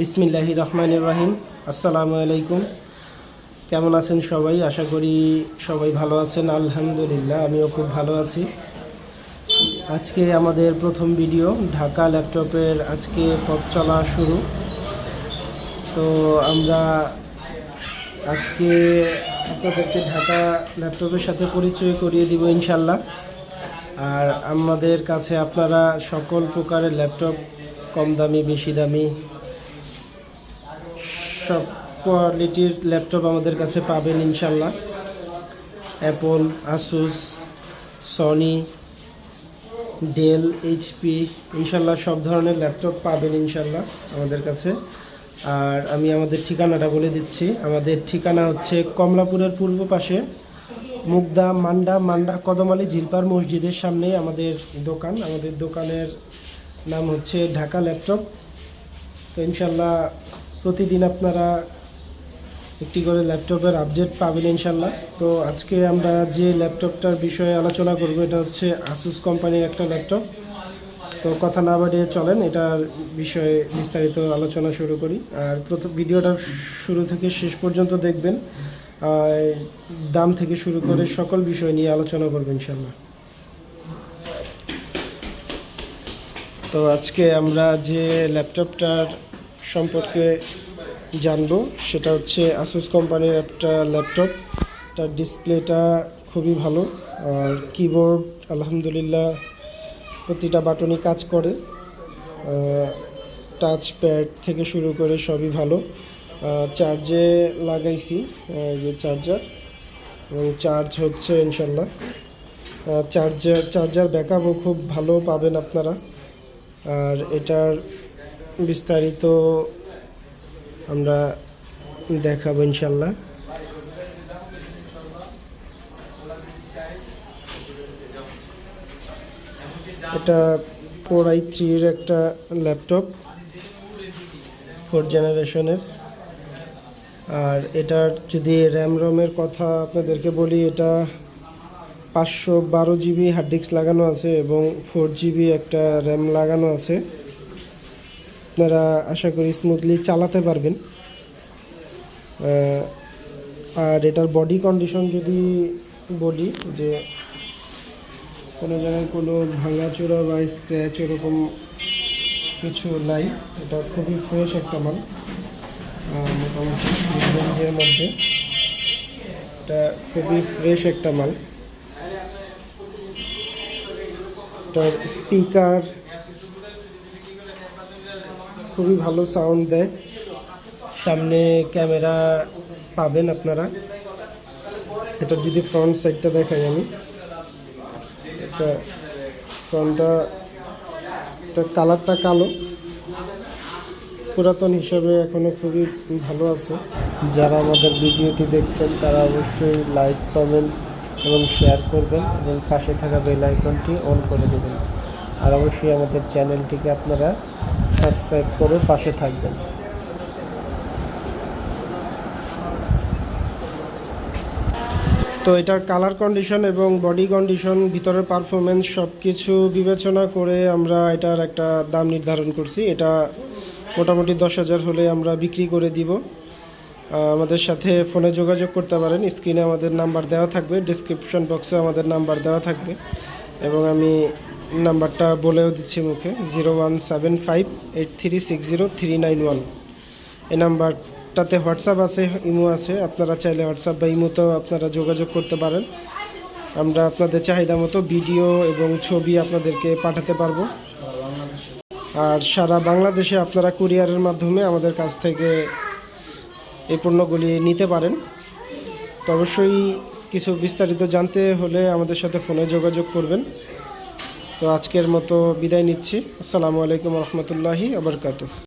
বিসমিল্লাহির রহমানির রহিম। আসসালামু আলাইকুম। কেমন আছেন সবাই? আশা করি সবাই ভালো আছেন। আলহামদুলিল্লাহ, আমিও খুব ভালো আছি। আজকে আমাদের প্রথম ভিডিও ঢাকা ল্যাপটপের। আজকে পথ চলা শুরু। তো আমরা আজকে আপনাদেরকে ঢাকা ল্যাপটপের সাথে পরিচয় করিয়ে দিব ইনশাল্লাহ। আর আমাদের কাছে আপনারা সকল প্রকারের ল্যাপটপ, কম দামি, বেশি দামি, সব কোয়ালিটির ল্যাপটপ আমাদের কাছে পাবেন ইনশাল্লাহ। Apple, Asus, Sony, Dell, HP, ইনশাল্লাহ সব ধরনের ল্যাপটপ পাবেন ইনশাল্লাহ আমাদের কাছে। আর আমি আমাদের ঠিকানাটা বলে দিচ্ছি। আমাদের ঠিকানা হচ্ছে কমলাপুরের পূর্ব পাশে মুগদা মান্ডা কদমালী ঝিলপার মসজিদের সামনে আমাদের দোকান। আমাদের দোকানের নাম হচ্ছে ঢাকা ল্যাপটপ। তো ইনশাল্লাহ প্রতিদিন আপনারা একটি করে ল্যাপটপের আপডেট পাবেন ইনশাল্লাহ। তো আজকে আমরা যে ল্যাপটপটার বিষয়ে আলোচনা করব এটা হচ্ছে আসুস কোম্পানির একটা ল্যাপটপ। তো কথা না বাড়িয়ে চলেন এটার বিষয়ে বিস্তারিত আলোচনা শুরু করি। আর প্রথম ভিডিওটা শুরু থেকে শেষ পর্যন্ত দেখবেন। দাম থেকে শুরু করে সকল বিষয় নিয়ে আলোচনা করবেন ইনশাল্লাহ। তো আজকে আমরা যে ল্যাপটপটার সম্পর্কে জানবো সেটা হচ্ছে আসুস কোম্পানির একটা ল্যাপটপ। তার ডিসপ্লেটা খুবই ভালো, আর কিবোর্ড আলহামদুলিল্লাহ প্রতিটা বাটনই কাজ করে। টাচ প্যাড থেকে শুরু করে সবই ভালো। চার্জে লাগাইছি, যে চার্জার, এবং চার্জ হচ্ছে ইনশাল্লাহ। চার্জার ব্যাকআপও খুব ভালো পাবেন আপনারা। আর এটার বিস্তারিত আমরা দেখাবো ইনশাল্লাহ। এটা Core i3-এর একটা ল্যাপটপ, 4th জেনারেশনের। আর এটার যদি র্যাম রমের কথা আপনাদেরকে বলি, এটা 512 জিবি হার্ড ডিস্ক লাগানো আছে এবং 4 জিবি একটা র্যাম লাগানো আছে। আপনারা আশা করি স্মুথলি চালাতে পারবেন। আর এটার বডি কন্ডিশন যদি বলি, যে কোনো জায়গায় কোনো ভাঙাচোরা বা স্ক্র্যাচ এরকম কিছু নাই। এটা খুবই ফ্রেশ একটা মাল, মোটামুটি রেঞ্জের মধ্যে এটা খুবই ফ্রেশ একটা মাল। এটার স্পিকার খুবই ভালো সাউন্ড দেয়। সামনে ক্যামেরা পাবেন আপনারা। এটার যদি ফ্রন্ট সাইডটা দেখাই আমি, এটা এটা কালারটা কালো, পুরাতন হিসাবে এখনও খুবই ভালো আছে। যারা আমাদের ভিডিওটি দেখছেন তারা অবশ্যই লাইক, কমেন্ট এবং শেয়ার করবেন এবং পাশে থাকা বেল আইকনটি অন করে দেবেন। আর অবশ্যই আমাদের চ্যানেলটিকে আপনারা সাবস্ক্রাইব করে পাশে থাকবেন। তো এটার কালার কন্ডিশন এবং বডি কন্ডিশন, ভিতরের পারফরমেন্স সব কিছু বিবেচনা করে আমরা এটার একটা দাম নির্ধারণ করছি। এটা মোটামুটি 10,000 হলে আমরা বিক্রি করে দিব। আমাদের সাথে ফোনে যোগাযোগ করতে পারেন। স্ক্রিনে আমাদের নাম্বার দেওয়া থাকবে, ডিসক্রিপশন বক্সে আমাদের নাম্বার দেওয়া থাকবে, এবং আমি নাম্বারটা বলেও দিচ্ছি মুখে, 01758360391। এই নাম্বারটাতে হোয়াটসঅ্যাপ আছে, ইমো আছে। আপনারা চাইলে হোয়াটসঅ্যাপ বা ইমোতেও আপনারা যোগাযোগ করতে পারেন। আমরা আপনাদের চাহিদা মতো ভিডিও এবং ছবি আপনাদেরকে পাঠাতে পারবো। আর সারা বাংলাদেশে আপনারা কুরিয়ারের মাধ্যমে আমাদের কাছ থেকে এই পণ্যগুলি নিতে পারেন। তো অবশ্যই কিছু বিস্তারিত জানতে হলে আমাদের সাথে ফোনে যোগাযোগ করবেন। তো আজকের মতো বিদায় নিচ্ছি। আসসালামু আলাইকুম রহমতুল্লাহি ওয়া বারাকাতুহু।